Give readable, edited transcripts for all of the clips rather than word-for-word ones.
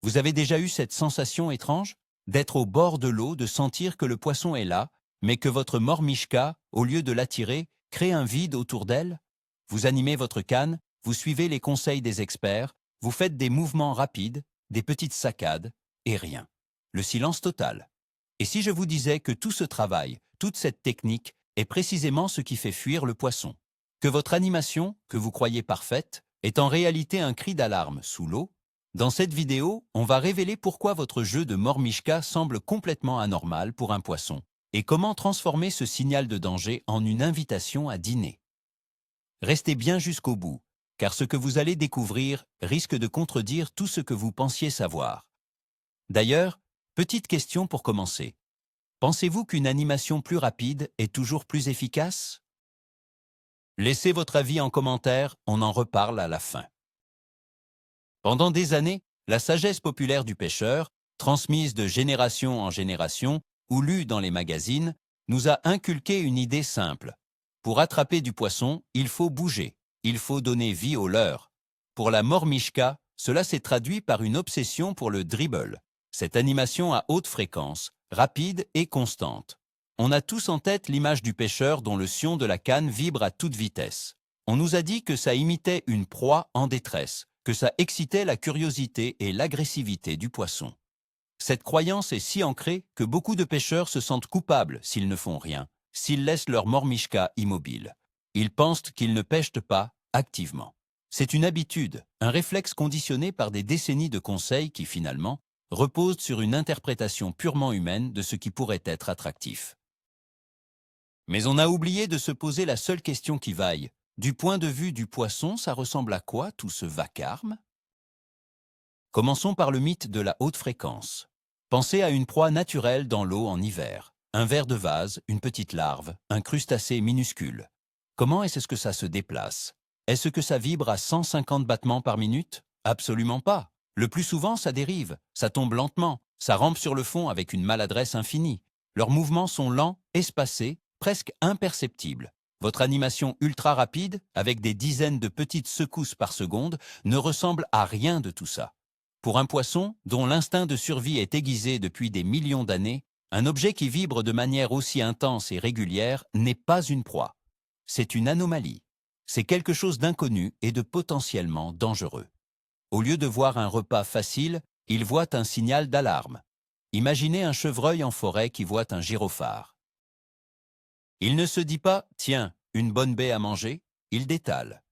Vous avez déjà eu cette sensation étrange d'être au bord de l'eau, de sentir que le poisson est là, mais que votre mormichka, au lieu de l'attirer, crée un vide autour d'elle? Vous animez votre canne, vous suivez les conseils des experts, vous faites des mouvements rapides, des petites saccades, et rien. Le silence total. Et si je vous disais que tout ce travail, toute cette technique, est précisément ce qui fait fuir le poisson? Que votre animation, que vous croyez parfaite, est en réalité un cri d'alarme sous l'eau? Dans cette vidéo, on va révéler pourquoi votre jeu de mormichka semble complètement anormal pour un poisson et comment transformer ce signal de danger en une invitation à dîner. Restez bien jusqu'au bout, car ce que vous allez découvrir risque de contredire tout ce que vous pensiez savoir. D'ailleurs, petite question pour commencer. Pensez-vous qu'une animation plus rapide est toujours plus efficace? Laissez votre avis en commentaire, on en reparle à la fin. Pendant des années, la sagesse populaire du pêcheur, transmise de génération en génération ou lue dans les magazines, nous a inculqué une idée simple. Pour attraper du poisson, il faut bouger, il faut donner vie au leurre. Pour la mormichka, cela s'est traduit par une obsession pour le dribble, cette animation à haute fréquence, rapide et constante. On a tous en tête l'image du pêcheur dont le sion de la canne vibre à toute vitesse. On nous a dit que ça imitait une proie en détresse, que ça excitait la curiosité et l'agressivité du poisson. Cette croyance est si ancrée que beaucoup de pêcheurs se sentent coupables s'ils ne font rien, s'ils laissent leur mormichka immobile. Ils pensent qu'ils ne pêchent pas activement. C'est une habitude, un réflexe conditionné par des décennies de conseils qui, finalement, reposent sur une interprétation purement humaine de ce qui pourrait être attractif. Mais on a oublié de se poser la seule question qui vaille. Du point de vue du poisson, ça ressemble à quoi tout ce vacarme? Commençons par le mythe de la haute fréquence. Pensez à une proie naturelle dans l'eau en hiver. Un ver de vase, une petite larve, un crustacé minuscule. Comment est-ce que ça se déplace? Est-ce que ça vibre à 150 battements par minute? Absolument pas. Le plus souvent, ça dérive, ça tombe lentement, ça rampe sur le fond avec une maladresse infinie. Leurs mouvements sont lents, espacés, presque imperceptibles. Votre animation ultra rapide, avec des dizaines de petites secousses par seconde, ne ressemble à rien de tout ça. Pour un poisson, dont l'instinct de survie est aiguisé depuis des millions d'années, un objet qui vibre de manière aussi intense et régulière n'est pas une proie. C'est une anomalie. C'est quelque chose d'inconnu et de potentiellement dangereux. Au lieu de voir un repas facile, il voit un signal d'alarme. Imaginez un chevreuil en forêt qui voit un gyrophare. Il ne se dit pas « Tiens, une bonne baie à manger », il détale.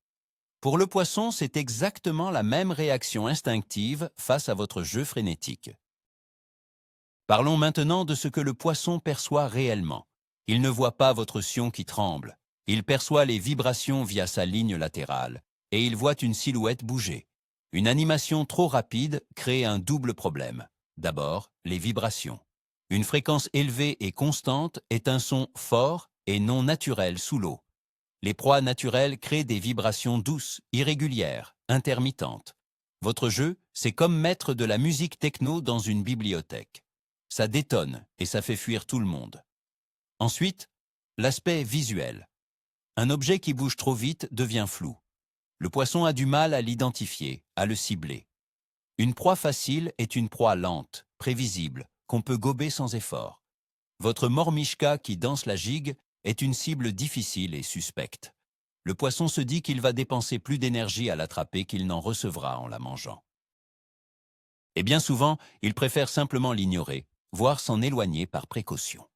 Pour le poisson, c'est exactement la même réaction instinctive face à votre jeu frénétique. Parlons maintenant de ce que le poisson perçoit réellement. Il ne voit pas votre sion qui tremble. Il perçoit les vibrations via sa ligne latérale, et il voit une silhouette bouger. Une animation trop rapide crée un double problème. D'abord, les vibrations. Une fréquence élevée et constante est un son fort et non naturel sous l'eau. Les proies naturelles créent des vibrations douces, irrégulières, intermittentes. Votre jeu, c'est comme mettre de la musique techno dans une bibliothèque. Ça détonne et ça fait fuir tout le monde. Ensuite, l'aspect visuel. Un objet qui bouge trop vite devient flou. Le poisson a du mal à l'identifier, à le cibler. Une proie facile est une proie lente, prévisible, qu'on peut gober sans effort. Votre mormichka qui danse la gigue est une cible difficile et suspecte. Le poisson se dit qu'il va dépenser plus d'énergie à l'attraper qu'il n'en recevra en la mangeant. Et bien souvent, il préfère simplement l'ignorer, voire s'en éloigner par précaution.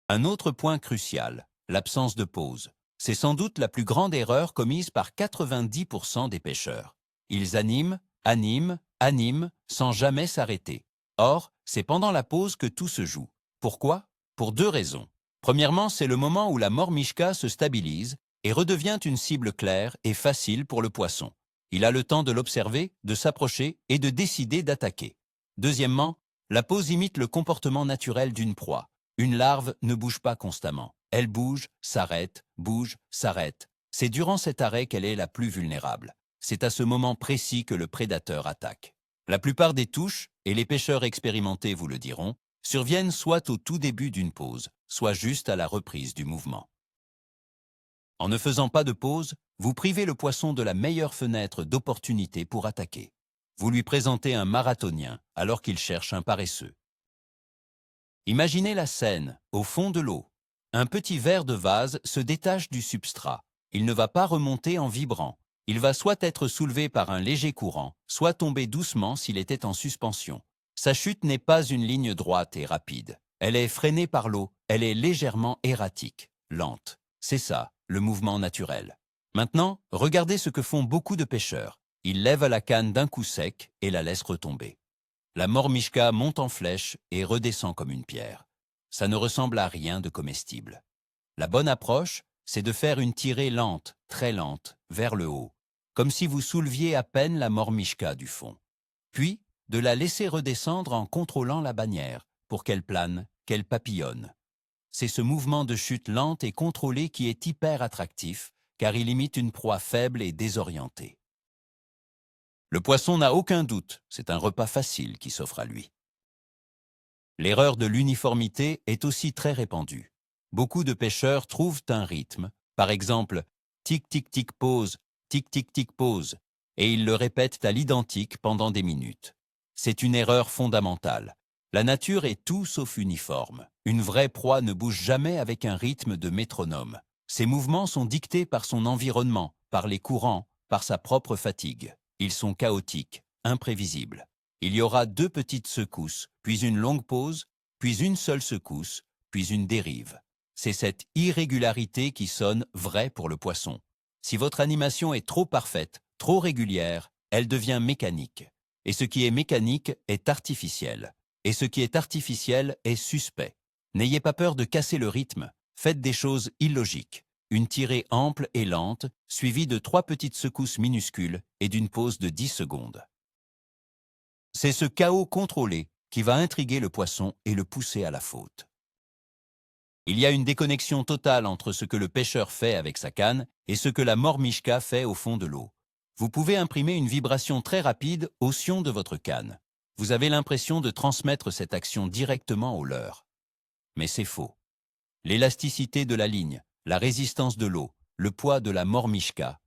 Un autre point crucial, l'absence de pause. C'est sans doute la plus grande erreur commise par 90% des pêcheurs. Ils animent, animent, animent, sans jamais s'arrêter. Or, c'est pendant la pause que tout se joue. Pourquoi? Pour deux raisons. Premièrement, c'est le moment où la mormichka se stabilise et redevient une cible claire et facile pour le poisson. Il a le temps de l'observer, de s'approcher et de décider d'attaquer. Deuxièmement, la pause imite le comportement naturel d'une proie. Une larve ne bouge pas constamment. Elle bouge, s'arrête, bouge, s'arrête. C'est durant cet arrêt qu'elle est la plus vulnérable. C'est à ce moment précis que le prédateur attaque. La plupart des touches, et les pêcheurs expérimentés vous le diront, surviennent soit au tout début d'une pause, soit juste à la reprise du mouvement. En ne faisant pas de pause, vous privez le poisson de la meilleure fenêtre d'opportunité pour attaquer. Vous lui présentez un marathonien alors qu'il cherche un paresseux. Imaginez la scène, au fond de l'eau. Un petit verre de vase se détache du substrat. Il ne va pas remonter en vibrant. Il va soit être soulevé par un léger courant, soit tomber doucement s'il était en suspension. Sa chute n'est pas une ligne droite et rapide. Elle est freinée par l'eau, elle est légèrement erratique, lente. C'est ça, le mouvement naturel. Maintenant, regardez ce que font beaucoup de pêcheurs. Ils lèvent la canne d'un coup sec et la laissent retomber. La mormichka monte en flèche et redescend comme une pierre. Ça ne ressemble à rien de comestible. La bonne approche, c'est de faire une tirée lente, très lente, vers le haut, comme si vous souleviez à peine la mormichka du fond. Puis, de la laisser redescendre en contrôlant la bannière, pour qu'elle plane, qu'elle papillonne. C'est ce mouvement de chute lente et contrôlée qui est hyper attractif, car il imite une proie faible et désorientée. Le poisson n'a aucun doute, c'est un repas facile qui s'offre à lui. L'erreur de l'uniformité est aussi très répandue. Beaucoup de pêcheurs trouvent un rythme, par exemple tic pause, tic pause, et ils le répètent à l'identique pendant des minutes. C'est une erreur fondamentale. La nature est tout sauf uniforme. Une vraie proie ne bouge jamais avec un rythme de métronome. Ses mouvements sont dictés par son environnement, par les courants, par sa propre fatigue. Ils sont chaotiques, imprévisibles. Il y aura 2 petites secousses, puis une longue pause, puis une seule secousse, puis une dérive. C'est cette irrégularité qui sonne vrai pour le poisson. Si votre animation est trop parfaite, trop régulière, elle devient mécanique. Et ce qui est mécanique est artificiel. Et ce qui est artificiel est suspect. N'ayez pas peur de casser le rythme. Faites des choses illogiques. Une tirée ample et lente, suivie de 3 petites secousses minuscules et d'une pause de 10 secondes. C'est ce chaos contrôlé qui va intriguer le poisson et le pousser à la faute. Il y a une déconnexion totale entre ce que le pêcheur fait avec sa canne et ce que la mormichka fait au fond de l'eau. Vous pouvez imprimer une vibration très rapide au sion de votre canne. Vous avez l'impression de transmettre cette action directement au leurre. Mais c'est faux. L'élasticité de la ligne, la résistance de l'eau, le poids de la mormichka,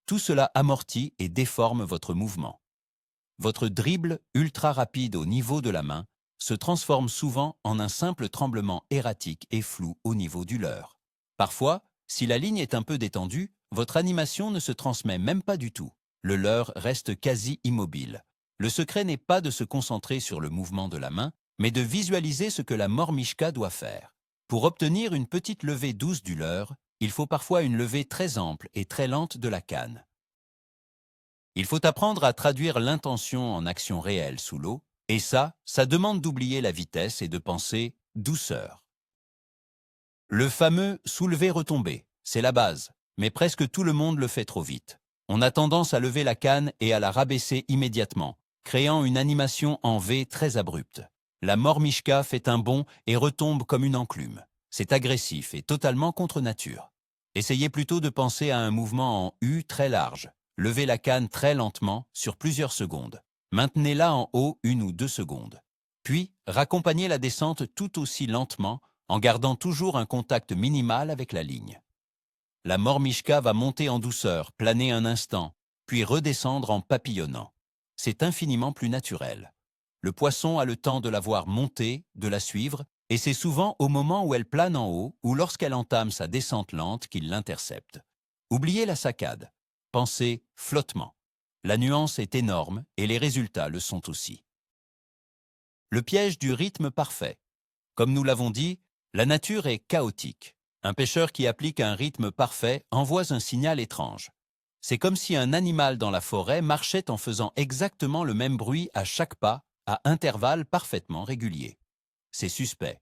tout cela amortit et déforme votre mouvement. Votre dribble ultra rapide au niveau de la main se transforme souvent en un simple tremblement erratique et flou au niveau du leurre. Parfois, si la ligne est un peu détendue, votre animation ne se transmet même pas du tout. Le leurre reste quasi immobile. Le secret n'est pas de se concentrer sur le mouvement de la main, mais de visualiser ce que la mormichka doit faire. Pour obtenir une petite levée douce du leurre, il faut parfois une levée très ample et très lente de la canne. Il faut apprendre à traduire l'intention en action réelle sous l'eau, et ça demande d'oublier la vitesse et de penser douceur. Le fameux soulever-retomber, c'est la base, mais presque tout le monde le fait trop vite. On a tendance à lever la canne et à la rabaisser immédiatement, créant une animation en V très abrupte. La mormichka fait un bond et retombe comme une enclume. C'est agressif et totalement contre nature. Essayez plutôt de penser à un mouvement en U très large. Levez la canne très lentement sur plusieurs secondes. Maintenez-la en haut 1 ou 2 secondes. Puis, raccompagnez la descente tout aussi lentement en gardant toujours un contact minimal avec la ligne. La mormichka va monter en douceur, planer un instant, puis redescendre en papillonnant. C'est infiniment plus naturel. Le poisson a le temps de la voir monter, de la suivre, et c'est souvent au moment où elle plane en haut ou lorsqu'elle entame sa descente lente qu'il l'intercepte. Oubliez la saccade. Pensez flottement. La nuance est énorme et les résultats le sont aussi. Le piège du rythme parfait. Comme nous l'avons dit, la nature est chaotique. Un pêcheur qui applique un rythme parfait envoie un signal étrange. C'est comme si un animal dans la forêt marchait en faisant exactement le même bruit à chaque pas, à intervalles parfaitement réguliers. C'est suspect.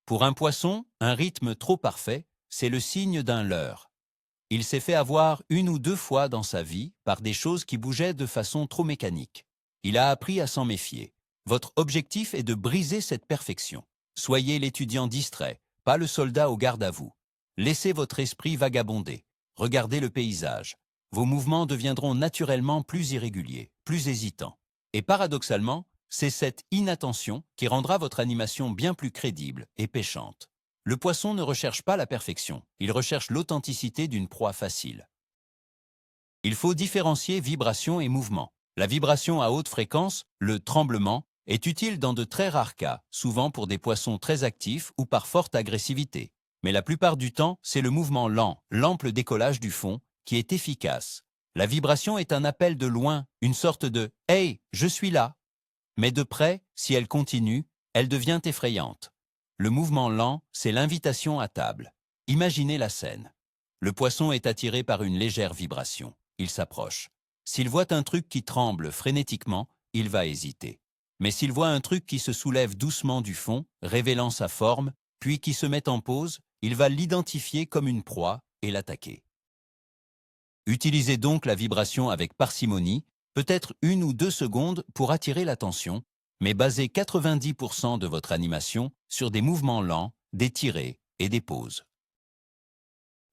Pour un poisson, un rythme trop parfait, c'est le signe d'un leurre. Il s'est fait avoir 1 ou 2 fois dans sa vie par des choses qui bougeaient de façon trop mécanique. Il a appris à s'en méfier. Votre objectif est de briser cette perfection. Soyez l'étudiant distrait, pas le soldat au garde à vous. Laissez votre esprit vagabonder. Regardez le paysage. Vos mouvements deviendront naturellement plus irréguliers, plus hésitants. Et paradoxalement, c'est cette inattention qui rendra votre animation bien plus crédible et pêchante. Le poisson ne recherche pas la perfection, il recherche l'authenticité d'une proie facile. Il faut différencier vibration et mouvement. La vibration à haute fréquence, le tremblement, est utile dans de très rares cas, souvent pour des poissons très actifs ou par forte agressivité. Mais la plupart du temps, c'est le mouvement lent, l'ample décollage du fond, qui est efficace. La vibration est un appel de loin, une sorte de « Hey, je suis là !» Mais de près, si elle continue, elle devient effrayante. Le mouvement lent, c'est l'invitation à table. Imaginez la scène. Le poisson est attiré par une légère vibration. Il s'approche. S'il voit un truc qui tremble frénétiquement, il va hésiter. Mais s'il voit un truc qui se soulève doucement du fond, révélant sa forme, puis qui se met en pause, il va l'identifier comme une proie et l'attaquer. Utilisez donc la vibration avec parcimonie, peut-être 1 ou 2 secondes pour attirer l'attention, mais basez 90% de votre animation sur des mouvements lents, des tirés et des pauses.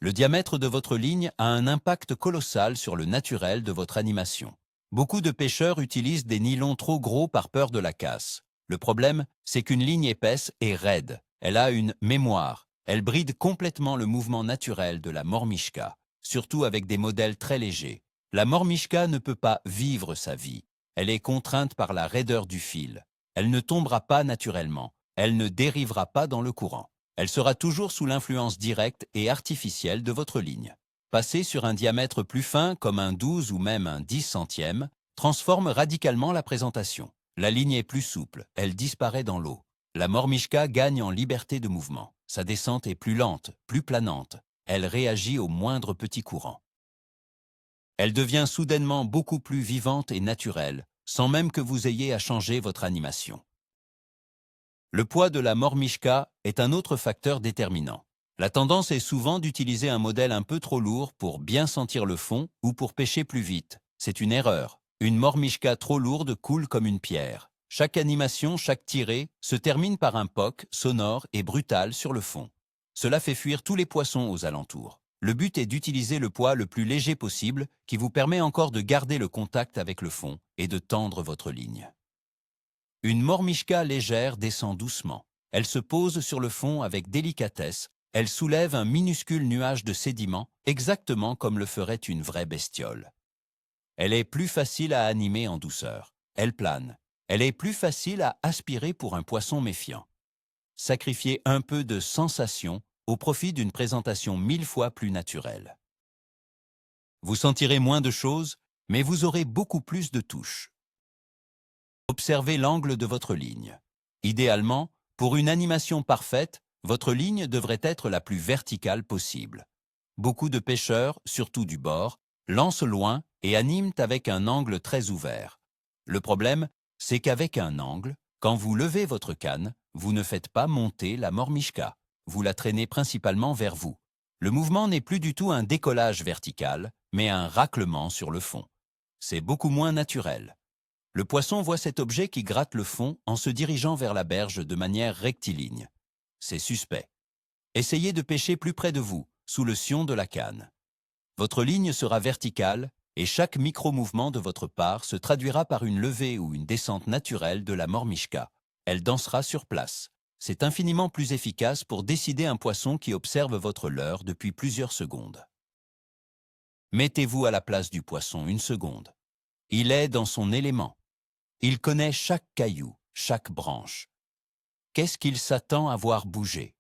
Le diamètre de votre ligne a un impact colossal sur le naturel de votre animation. Beaucoup de pêcheurs utilisent des nylons trop gros par peur de la casse. Le problème, c'est qu'une ligne épaisse est raide. Elle a une mémoire. Elle bride complètement le mouvement naturel de la mormishka, surtout avec des modèles très légers. La mormishka ne peut pas vivre sa vie. Elle est contrainte par la raideur du fil. Elle ne tombera pas naturellement. Elle ne dérivera pas dans le courant. Elle sera toujours sous l'influence directe et artificielle de votre ligne. Passer sur un diamètre plus fin, comme un 12 ou même un 10 centièmes, transforme radicalement la présentation. La ligne est plus souple, elle disparaît dans l'eau. La mormishka gagne en liberté de mouvement. Sa descente est plus lente, plus planante. Elle réagit au moindre petit courant. Elle devient soudainement beaucoup plus vivante et naturelle, sans même que vous ayez à changer votre animation. Le poids de la mormishka est un autre facteur déterminant. La tendance est souvent d'utiliser un modèle un peu trop lourd pour bien sentir le fond ou pour pêcher plus vite. C'est une erreur. Une mormishka trop lourde coule comme une pierre. Chaque animation, chaque tirée, se termine par un poc sonore et brutal sur le fond. Cela fait fuir tous les poissons aux alentours. Le but est d'utiliser le poids le plus léger possible qui vous permet encore de garder le contact avec le fond et de tendre votre ligne. Une mormishka légère descend doucement. Elle se pose sur le fond avec délicatesse. Elle soulève un minuscule nuage de sédiments, exactement comme le ferait une vraie bestiole. Elle est plus facile à animer en douceur. Elle plane. Elle est plus facile à aspirer pour un poisson méfiant. Sacrifiez un peu de sensation au profit d'une présentation 1000 fois plus naturelle. Vous sentirez moins de choses, mais vous aurez beaucoup plus de touches. Observez l'angle de votre ligne. Idéalement, pour une animation parfaite, votre ligne devrait être la plus verticale possible. Beaucoup de pêcheurs, surtout du bord, lancent loin et animent avec un angle très ouvert. Le problème, c'est qu'avec un angle, quand vous levez votre canne, vous ne faites pas monter la mormishka. Vous la traînez principalement vers vous. Le mouvement n'est plus du tout un décollage vertical, mais un raclement sur le fond. C'est beaucoup moins naturel. Le poisson voit cet objet qui gratte le fond en se dirigeant vers la berge de manière rectiligne. C'est suspect. Essayez de pêcher plus près de vous, sous le sion de la canne. Votre ligne sera verticale et chaque micro-mouvement de votre part se traduira par une levée ou une descente naturelle de la mormishka. Elle dansera sur place. C'est infiniment plus efficace pour décider un poisson qui observe votre leurre depuis plusieurs secondes. Mettez-vous à la place du poisson 1 seconde. Il est dans son élément. Il connaît chaque caillou, chaque branche. Qu'est-ce qu'il s'attend à voir bouger?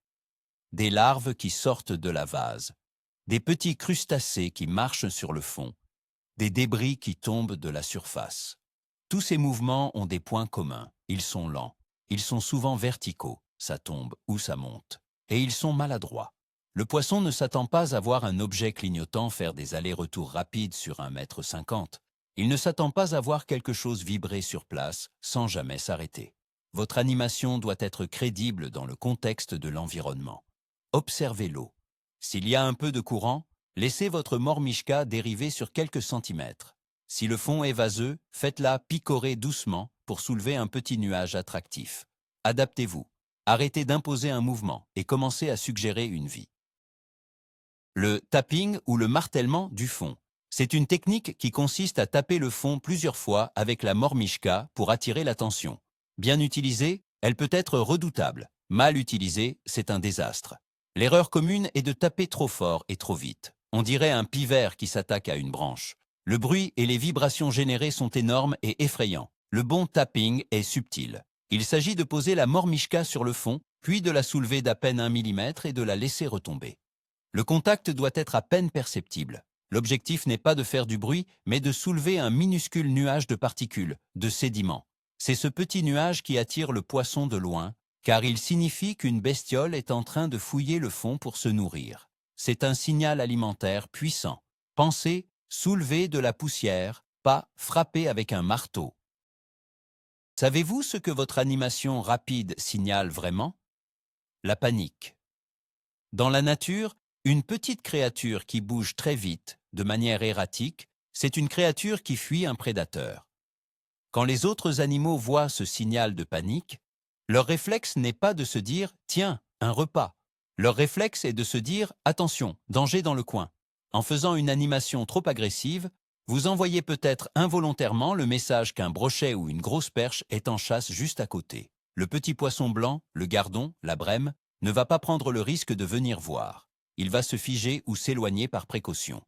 Des larves qui sortent de la vase, des petits crustacés qui marchent sur le fond, des débris qui tombent de la surface. Tous ces mouvements ont des points communs. Ils sont lents, ils sont souvent verticaux, ça tombe ou ça monte, et ils sont maladroits. Le poisson ne s'attend pas à voir un objet clignotant faire des allers-retours rapides sur 1,50 m. Il ne s'attend pas à voir quelque chose vibrer sur place sans jamais s'arrêter. Votre animation doit être crédible dans le contexte de l'environnement. Observez l'eau. S'il y a un peu de courant, laissez votre mormishka dériver sur quelques centimètres. Si le fond est vaseux, faites-la picorer doucement pour soulever un petit nuage attractif. Adaptez-vous. Arrêtez d'imposer un mouvement et commencez à suggérer une vie. Le tapping ou le martèlement du fond. C'est une technique qui consiste à taper le fond plusieurs fois avec la mormishka pour attirer l'attention. Bien utilisée, elle peut être redoutable. Mal utilisée, c'est un désastre. L'erreur commune est de taper trop fort et trop vite. On dirait un pivert qui s'attaque à une branche. Le bruit et les vibrations générées sont énormes et effrayants. Le bon tapping est subtil. Il s'agit de poser la mormichka sur le fond, puis de la soulever d'à peine 1 mm et de la laisser retomber. Le contact doit être à peine perceptible. L'objectif n'est pas de faire du bruit, mais de soulever un minuscule nuage de particules, de sédiments. C'est ce petit nuage qui attire le poisson de loin, car il signifie qu'une bestiole est en train de fouiller le fond pour se nourrir. C'est un signal alimentaire puissant. Pensez, soulever de la poussière, pas frapper avec un marteau. Savez-vous ce que votre animation rapide signale vraiment? La panique. Dans la nature, une petite créature qui bouge très vite, de manière erratique, c'est une créature qui fuit un prédateur. Quand les autres animaux voient ce signal de panique, leur réflexe n'est pas de se dire « Tiens, un repas ». Leur réflexe est de se dire « Attention, danger dans le coin ». En faisant une animation trop agressive, vous envoyez peut-être involontairement le message qu'un brochet ou une grosse perche est en chasse juste à côté. Le petit poisson blanc, le gardon, la brème, ne va pas prendre le risque de venir voir. Il va se figer ou s'éloigner par précaution.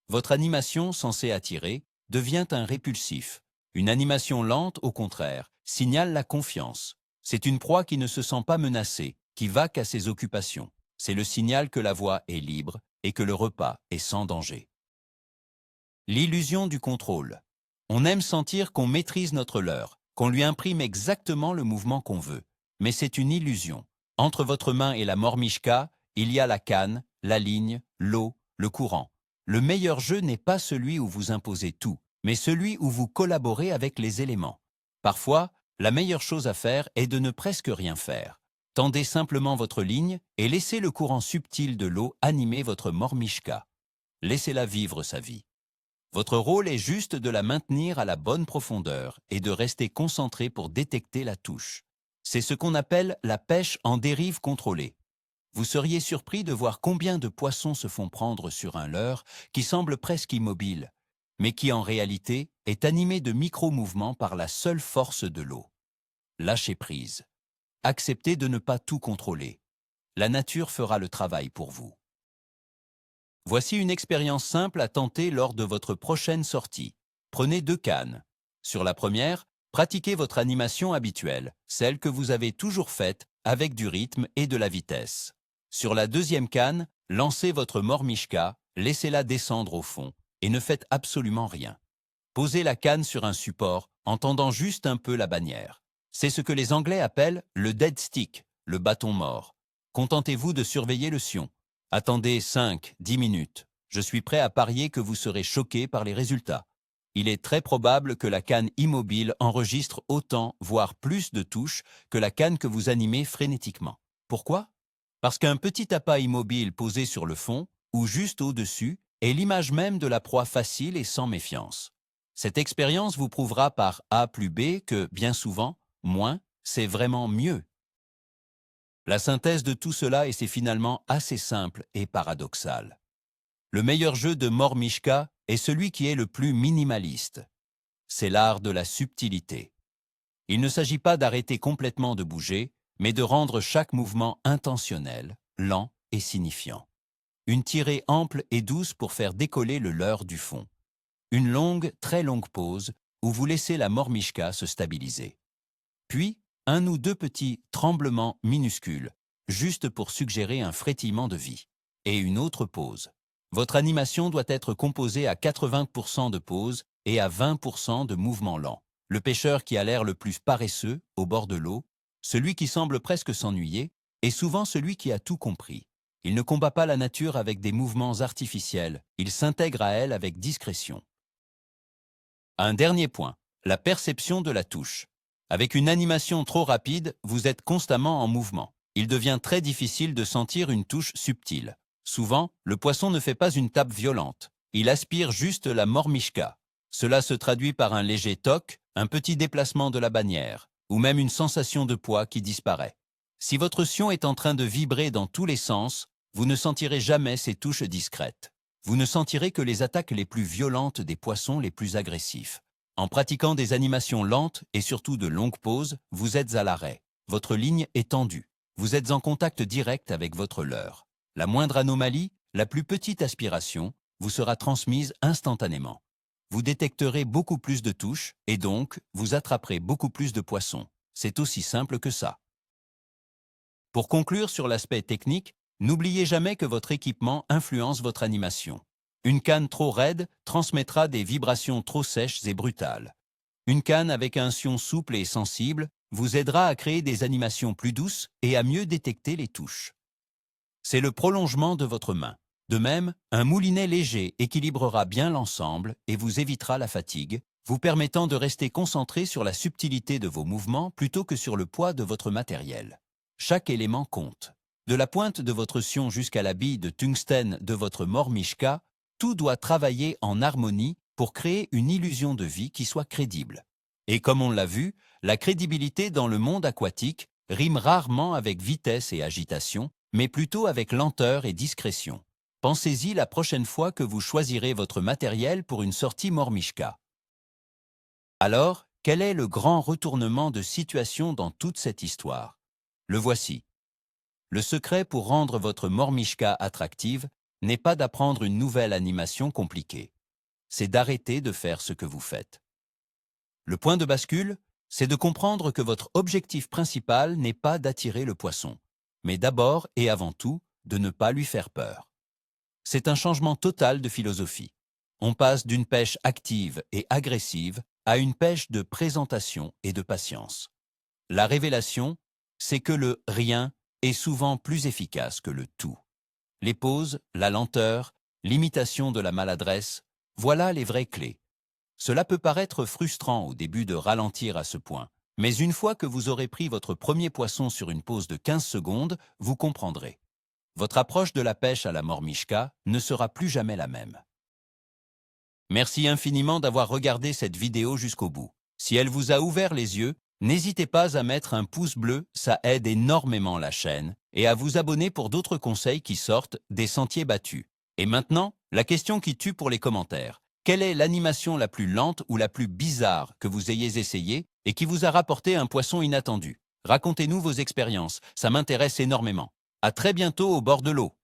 Votre animation, censée attirer, devient un répulsif. Une animation lente, au contraire, signale la confiance. C'est une proie qui ne se sent pas menacée, qui vaque à ses occupations. C'est le signal que la voie est libre et que le repas est sans danger. L'illusion du contrôle. On aime sentir qu'on maîtrise notre leurre, qu'on lui imprime exactement le mouvement qu'on veut. Mais c'est une illusion. Entre votre main et la mormichka, il y a la canne, la ligne, l'eau, le courant. Le meilleur jeu n'est pas celui où vous imposez tout, mais celui où vous collaborez avec les éléments. Parfois, la meilleure chose à faire est de ne presque rien faire. Tendez simplement votre ligne et laissez le courant subtil de l'eau animer votre mormichka. Laissez-la vivre sa vie. Votre rôle est juste de la maintenir à la bonne profondeur et de rester concentré pour détecter la touche. C'est ce qu'on appelle la pêche en dérive contrôlée. Vous seriez surpris de voir combien de poissons se font prendre sur un leurre qui semble presque immobile, mais qui en réalité est animé de micro-mouvements par la seule force de l'eau. Lâchez prise. Acceptez de ne pas tout contrôler. La nature fera le travail pour vous. Voici une expérience simple à tenter lors de votre prochaine sortie. Prenez 2 cannes. Sur la première, pratiquez votre animation habituelle, celle que vous avez toujours faite avec du rythme et de la vitesse. Sur la deuxième canne, lancez votre mormichka, laissez-la descendre au fond et ne faites absolument rien. Posez la canne sur un support en tendant juste un peu la bannière. C'est ce que les Anglais appellent le dead stick, le bâton mort. Contentez-vous de surveiller le sion. Attendez 5-10 minutes. Je suis prêt à parier que vous serez choqué par les résultats. Il est très probable que la canne immobile enregistre autant, voire plus de touches que la canne que vous animez frénétiquement. Pourquoi? Parce qu'un petit appât immobile posé sur le fond, ou juste au-dessus, est l'image même de la proie facile et sans méfiance. Cette expérience vous prouvera par A plus B que, bien souvent, moins, c'est vraiment mieux. La synthèse de tout cela, et c'est finalement assez simple et paradoxal. Le meilleur jeu de mormichka est celui qui est le plus minimaliste. C'est l'art de la subtilité. Il ne s'agit pas d'arrêter complètement de bouger, mais de rendre chaque mouvement intentionnel, lent et signifiant. Une tirée ample et douce pour faire décoller le leurre du fond. Une longue, très longue pause où vous laissez la mormichka se stabiliser. Puis, 1 ou 2 petits tremblements minuscules, juste pour suggérer un frétillement de vie. Et une autre pause. Votre animation doit être composée à 80% de pause et à 20% de mouvements lents. Le pêcheur qui a l'air le plus paresseux, au bord de l'eau, celui qui semble presque s'ennuyer, est souvent celui qui a tout compris. Il ne combat pas la nature avec des mouvements artificiels, il s'intègre à elle avec discrétion. Un dernier point, la perception de la touche. Avec une animation trop rapide, vous êtes constamment en mouvement. Il devient très difficile de sentir une touche subtile. Souvent, le poisson ne fait pas une tape violente. Il aspire juste la mormichka. Cela se traduit par un léger toc, un petit déplacement de la bannière, ou même une sensation de poids qui disparaît. Si votre sion est en train de vibrer dans tous les sens, vous ne sentirez jamais ces touches discrètes. Vous ne sentirez que les attaques les plus violentes des poissons les plus agressifs. En pratiquant des animations lentes et surtout de longues pauses, vous êtes à l'arrêt. Votre ligne est tendue. Vous êtes en contact direct avec votre leurre. La moindre anomalie, la plus petite aspiration, vous sera transmise instantanément. vous détecterez beaucoup plus de touches et donc vous attraperez beaucoup plus de poissons. C'est aussi simple que ça. Pour conclure sur l'aspect technique, n'oubliez jamais que votre équipement influence votre animation. Une canne trop raide transmettra des vibrations trop sèches et brutales. Une canne avec un sion souple et sensible vous aidera à créer des animations plus douces et à mieux détecter les touches. C'est le prolongement de votre main. De même, un moulinet léger équilibrera bien l'ensemble et vous évitera la fatigue, vous permettant de rester concentré sur la subtilité de vos mouvements plutôt que sur le poids de votre matériel. Chaque élément compte. De la pointe de votre sion jusqu'à la bille de tungstène de votre Mort-Mishka, tout doit travailler en harmonie pour créer une illusion de vie qui soit crédible. Et comme on l'a vu, la crédibilité dans le monde aquatique rime rarement avec vitesse et agitation, mais plutôt avec lenteur et discrétion. Pensez-y la prochaine fois que vous choisirez votre matériel pour une sortie Mort-Mishka. Alors, quel est le grand retournement de situation dans toute cette histoire? Le voici. Le secret pour rendre votre Mort-Mishka attractive n'est pas d'apprendre une nouvelle animation compliquée. C'est d'arrêter de faire ce que vous faites. Le point de bascule, c'est de comprendre que votre objectif principal n'est pas d'attirer le poisson, mais d'abord et avant tout de ne pas lui faire peur. C'est un changement total de philosophie. On passe d'une pêche active et agressive à une pêche de présentation et de patience. La révélation, c'est que le rien est souvent plus efficace que le tout. Les pauses, la lenteur, l'imitation de la maladresse, voilà les vraies clés. Cela peut paraître frustrant au début de ralentir à ce point, mais une fois que vous aurez pris votre premier poisson sur une pause de 15 secondes, vous comprendrez. Votre approche de la pêche à la Mort-Mishka ne sera plus jamais la même. Merci infiniment d'avoir regardé cette vidéo jusqu'au bout. Si elle vous a ouvert les yeux, n'hésitez pas à mettre un pouce bleu, ça aide énormément la chaîne, et à vous abonner pour d'autres conseils qui sortent des sentiers battus. Et maintenant, la question qui tue pour les commentaires. Quelle est l'animation la plus lente ou la plus bizarre que vous ayez essayée et qui vous a rapporté un poisson inattendu? Racontez-nous vos expériences, ça m'intéresse énormément. À très bientôt au bord de l'eau.